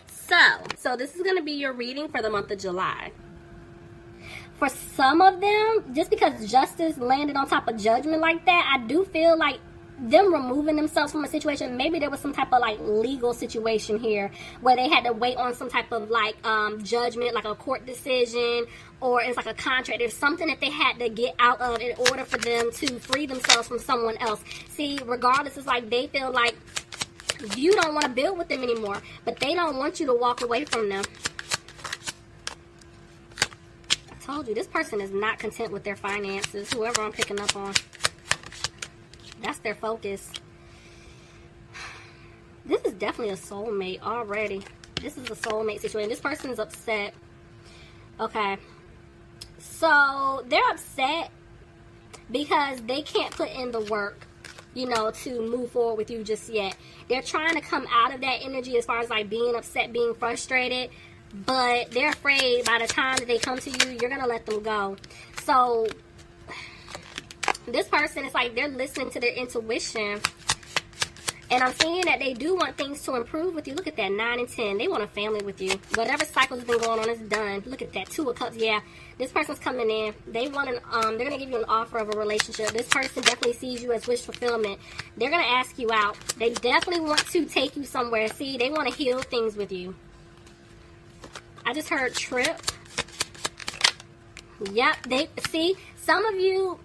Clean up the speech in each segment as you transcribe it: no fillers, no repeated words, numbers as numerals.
So this is going to be your reading for the month of July. For some of them, just because justice landed on top of judgment like that, I do feel like them removing themselves from a situation, maybe there was some type of like legal situation here where they had to wait on some type of like judgment, like a court decision, or it's like a contract. There's something that they had to get out of in order for them to free themselves from someone else. See, regardless, it's like they feel like you don't want to build with them anymore, but they don't want you to walk away from them. I told you, this person is not content with their finances, whoever I'm picking up on. That's their focus. This is definitely a soulmate already. This is a soulmate situation. This person is upset. Okay. So, they're upset because they can't put in the work, you know, to move forward with you just yet. They're trying to come out of that energy as far as like being upset, being frustrated. But they're afraid by the time that they come to you, you're going to let them go. So, this person is like they're listening to their intuition. And I'm seeing that they do want things to improve with you. Look at that, 9 and 10. They want a family with you. Whatever cycle's been going on is done. Look at that, 2 of Cups. Yeah, this person's coming in. They want they're going to give you an offer of a relationship. This person definitely sees you as wish fulfillment. They're going to ask you out. They definitely want to take you somewhere. See, they want to heal things with you. I just heard trip. Yep, see, some of you,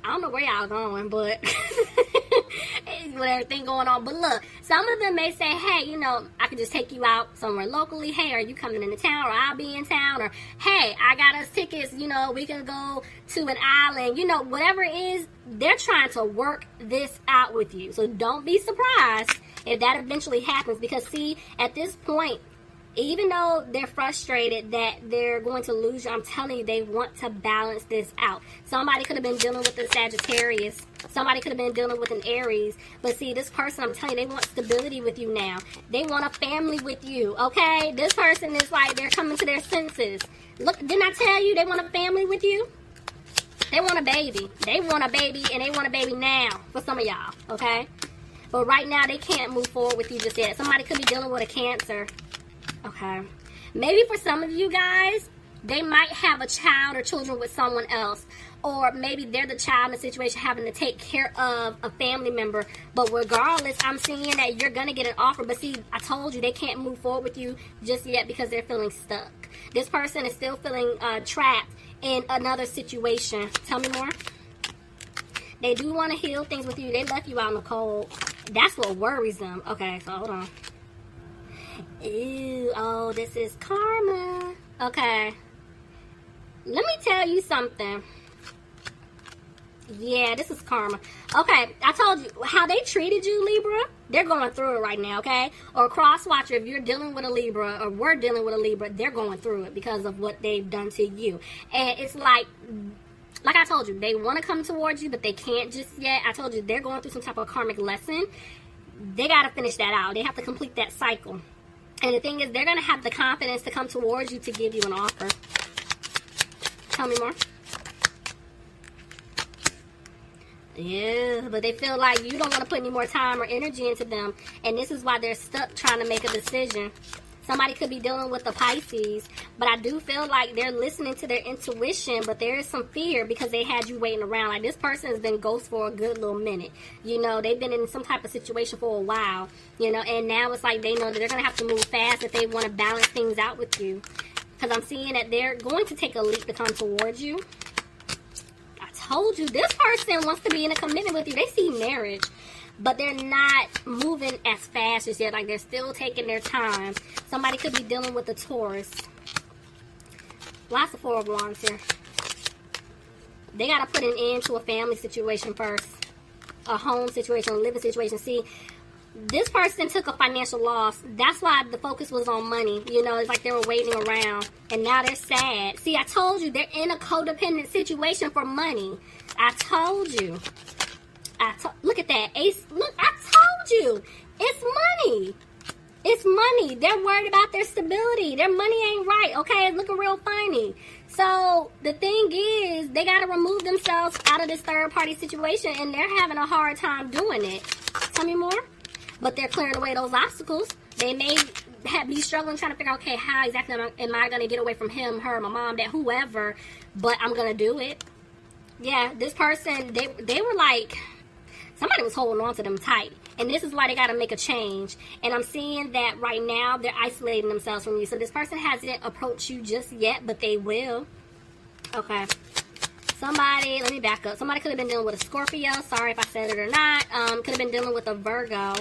I don't know where y'all going, but with everything going on. But look, some of them may say, hey, you know, I could just take you out somewhere locally. Hey, are you coming into town? Or I'll be in town. Or, hey, I got us tickets. You know, we can go to an island. You know, whatever it is, they're trying to work this out with you. So don't be surprised if that eventually happens. Because, see, at this point, even though they're frustrated that they're going to lose you, I'm telling you, they want to balance this out. Somebody could have been dealing with a Sagittarius. Somebody could have been dealing with an Aries. But see, this person, I'm telling you, they want stability with you now. They want a family with you, okay? This person is like, they're coming to their senses. Look, didn't I tell you they want a family with you? They want a baby. They want a baby, and they want a baby now for some of y'all, okay? But right now, they can't move forward with you just yet. Somebody could be dealing with a Cancer. Okay, maybe for some of you guys, they might have a child or children with someone else. Or maybe they're the child in the situation having to take care of a family member. But regardless, I'm seeing that you're going to get an offer. But see, I told you they can't move forward with you just yet because they're feeling stuck. This person is still feeling trapped in another situation. Tell me more. They do want to heal things with you. They left you out in the cold. That's what worries them. Okay, so hold on. Ew, oh, this is karma. Okay. Let me tell you something. Yeah, this is karma. Okay, I told you, how they treated you, Libra, they're going through it right now, okay? Or cross-watcher, if you're dealing with a Libra, or we're dealing with a Libra, they're going through it because of what they've done to you. And it's like I told you, they want to come towards you, but they can't just yet. I told you, they're going through some type of karmic lesson. They got to finish that out. They have to complete that cycle. And the thing is, they're going to have the confidence to come towards you to give you an offer. Tell me more. Yeah, but they feel like you don't want to put any more time or energy into them. And this is why they're stuck trying to make a decision. Somebody could be dealing with a Pisces, but I do feel like they're listening to their intuition, but there is some fear because they had you waiting around. Like, this person has been ghost for a good little minute. You know, they've been in some type of situation for a while, you know, and now it's like they know that they're going to have to move fast if they want to balance things out with you. Because I'm seeing that they're going to take a leap to come towards you. I told you, this person wants to be in a commitment with you. They see marriage, but they're not moving as fast as yet. Like, they're still taking their time. Somebody could be dealing with a Taurus. Lots of 4 of Wands here. They got to put an end to a family situation first. A home situation, a living situation. See, this person took a financial loss. That's why the focus was on money. You know, it's like they were waiting around. And now they're sad. See, I told you, they're in a codependent situation for money. I told you. Look at that. Ace. Look, I told you. It's money. It's money. They're worried about their stability. Their money ain't right, okay? It's looking real funny. So, the thing is, they got to remove themselves out of this third-party situation, and they're having a hard time doing it. Tell me more. But they're clearing away those obstacles. They may be struggling trying to figure out, okay, how exactly am I going to get away from him, her, my mom, dad, whoever, but I'm going to do it. Yeah, this person, they were like, somebody was holding on to them tight. And this is why they got to make a change. And I'm seeing that right now they're isolating themselves from you. So this person hasn't approached you just yet, but they will. Okay. Somebody, let me back up. Somebody could have been dealing with a Scorpio. Sorry if I said it or not. Could have been dealing with a Virgo.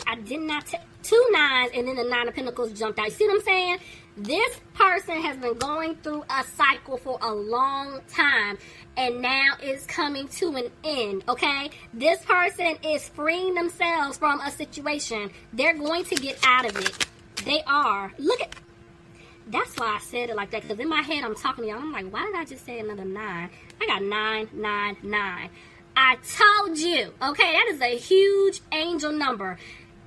I did not two nines, and then the 9 of Pentacles jumped out. You see what I'm saying? This person has been going through a cycle for a long time, and now it's coming to an end, okay? This person is freeing themselves from a situation. They're going to get out of it. They are. Look at... That's why I said it like that, because in my head I'm talking to y'all. I'm like, why did I just say another 9? I got 999. I told you, okay? That is a huge angel number.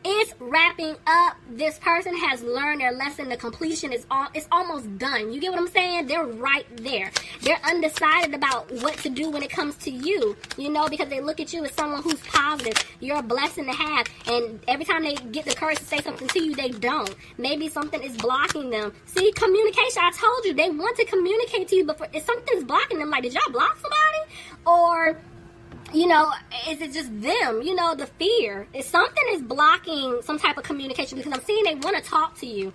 It's wrapping up. This person has learned their lesson. The completion is it's almost done. You get what I'm saying? They're right there. They're undecided about what to do when it comes to you, you know, because they look at you as someone who's positive. You're a blessing to have. And every time they get the courage to say something to you, they don't. Maybe something is blocking them. See, communication. I told you, they want to communicate to you, but if something's blocking them, like, did y'all block somebody? Or... you know, is it just them? You know, the fear. If something is blocking some type of communication, because I'm seeing they want to talk to you.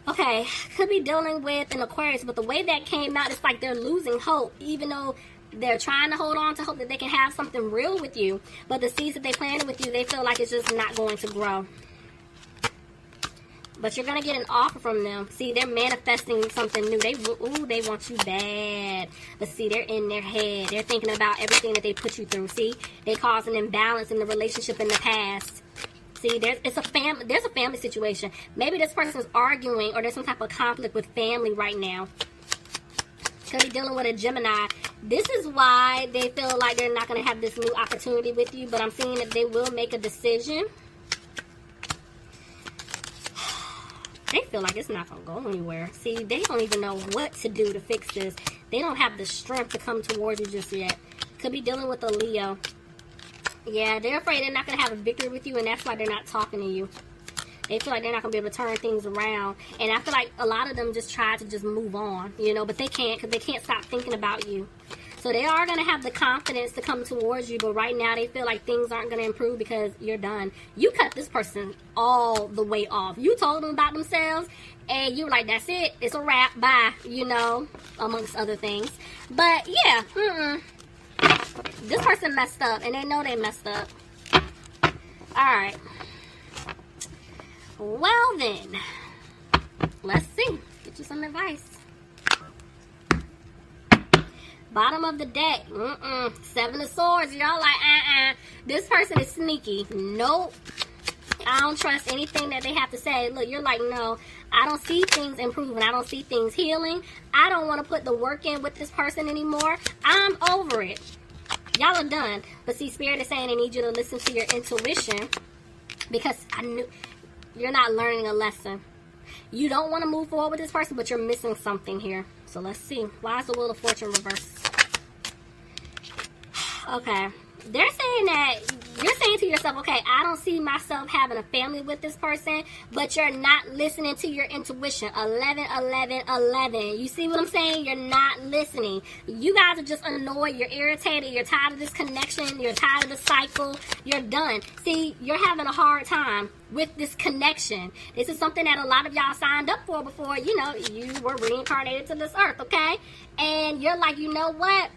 Okay, could be dealing with an Aquarius, but the way that came out, it's like they're losing hope, even though they're trying to hold on to hope that they can have something real with you. But the seeds that they planted with you, they feel like it's just not going to grow. But you're going to get an offer from them. See, they're manifesting something new. They want you bad. But see, they're in their head. They're thinking about everything that they put you through. See, they caused an imbalance in the relationship in the past. See, there's a family situation. Maybe this person's arguing, or there's some type of conflict with family right now. Could be dealing with a Gemini. This is why they feel like they're not going to have this new opportunity with you. But I'm seeing that they will make a decision. They feel like it's not going to go anywhere. See, they don't even know what to do to fix this. They don't have the strength to come towards you just yet. Could be dealing with a Leo. Yeah, they're afraid they're not going to have a victory with you, and that's why they're not talking to you. They feel like they're not going to be able to turn things around. And I feel like a lot of them just try to just move on, you know, but they can't, because they can't stop thinking about you. So they are going to have the confidence to come towards you, but right now they feel like things aren't going to improve because you're done. You cut this person all the way off. You told them about themselves, and you were like, that's it. It's a wrap. Bye. You know, amongst other things. But, yeah. This person messed up, and they know they messed up. Alright. Well, then. Let's see. Get you some advice. Bottom of the deck. 7 of Swords. Y'all like, This person is sneaky. Nope. I don't trust anything that they have to say. Look, you're like, no, I don't see things improving. I don't see things healing. I don't want to put the work in with this person anymore. I'm over it. Y'all are done. But see, Spirit is saying they need you to listen to your intuition, because I knew you're not learning a lesson. You don't want to move forward with this person, but you're missing something here. So let's see. Why is the Wheel of Fortune reversed? Okay. They're saying that you're saying to yourself, okay, I don't see myself having a family with this person, but you're not listening to your intuition. 11, 11, 11. You see what I'm saying? You're not listening. You guys are just annoyed. You're irritated. You're tired of this connection. You're tired of the cycle. You're done. See, you're having a hard time with this connection. This is something that a lot of y'all signed up for before, you know, you were reincarnated to this earth, okay? And you're like, you know what?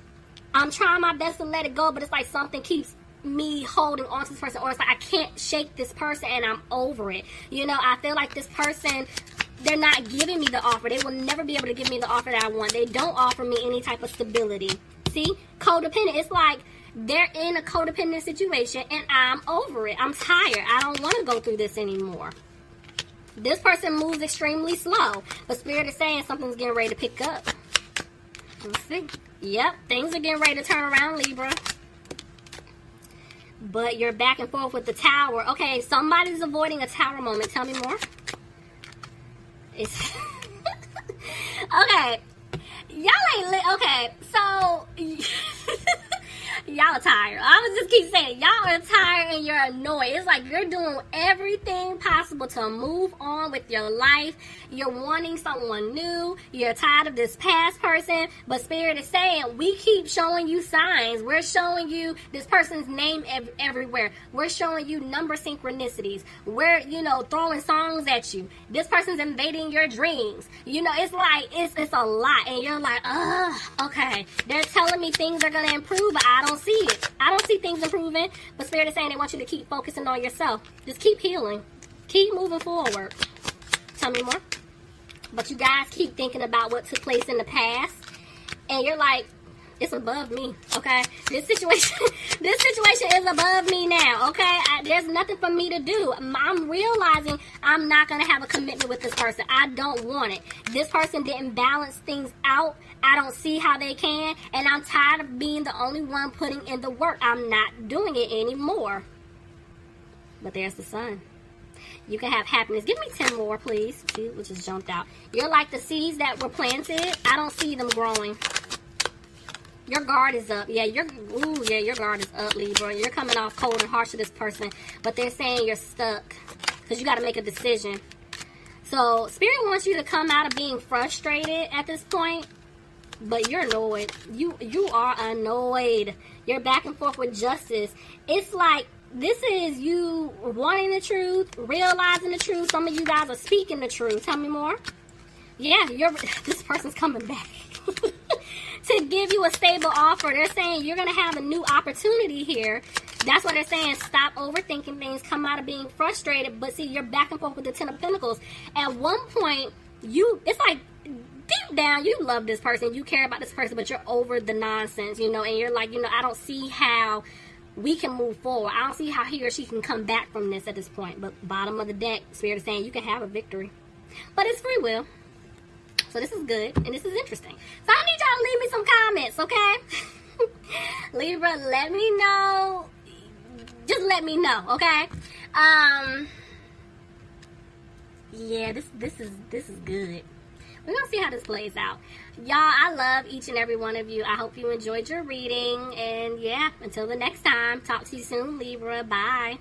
I'm trying my best to let it go, but it's like something keeps me holding on to this person, or it's like I can't shake this person and I'm over it. You know, I feel like this person, they're not giving me the offer. They will never be able to give me the offer that I want. They don't offer me any type of stability. See? Codependent. It's like they're in a codependent situation and I'm over it. I'm tired. I don't want to go through this anymore. This person moves extremely slow, but Spirit is saying something's getting ready to pick up. Let's see. Yep, things are getting ready to turn around, Libra. But you're back and forth with the Tower. Okay, somebody's avoiding a Tower moment. Tell me more. It's okay. Y'all ain't lit. Okay, so Y'all are tired. I would just keep saying, y'all are tired and you're annoyed. It's like you're doing everything possible to move on with your life. You're wanting someone new. You're tired of this past person. But Spirit is saying, we keep showing you signs. We're showing you this person's name everywhere. We're showing you number synchronicities. We're, throwing songs at you. This person's invading your dreams. It's like, it's a lot. And you're like, okay. They're telling me things are going to improve, but I don't see it. I don't see things improving. But Spirit is saying they want you to keep focusing on yourself. Just keep healing. Keep moving forward. Tell me more. But you guys keep thinking about what took place in the past. And you're like, it's above me, okay? This situation is above me now, okay? There's nothing for me to do. I'm realizing I'm not going to have a commitment with this person. I don't want it. This person didn't balance things out. I don't see how they can. And I'm tired of being the only one putting in the work. I'm not doing it anymore. But there's the sun. You can have happiness. Give me 10 more, please. See, which just jumped out. You're like the seeds that were planted. I don't see them growing. Your guard is up. Yeah, your guard is up, Libra. You're coming off cold and harsh to this person. But they're saying you're stuck. Because you got to make a decision. So, Spirit wants you to come out of being frustrated at this point. But you're annoyed. You are annoyed. You're back and forth with justice. It's like, this is you wanting the truth, realizing the truth. Some of you guys are speaking the truth. Tell me more. Yeah, this person's coming back. To give you a stable offer. They're saying you're going to have a new opportunity here. That's what they're saying. Stop overthinking things. Come out of being frustrated. But see, you're back and forth with the Ten of Pentacles. At one point, it's like, deep down, you love this person. You care about this person, but you're over the nonsense, and you're like, I don't see how we can move forward. I don't see how he or she can come back from this at this point. But bottom of the deck, Spirit is saying you can have a victory. But it's free will. So this is good, and this is interesting. So I need y'all to leave me some comments, okay? Libra, let me know. Just let me know, okay? Yeah, this is good. We're going to see how this plays out. Y'all, I love each and every one of you. I hope you enjoyed your reading. And yeah, until the next time, talk to you soon, Libra. Bye.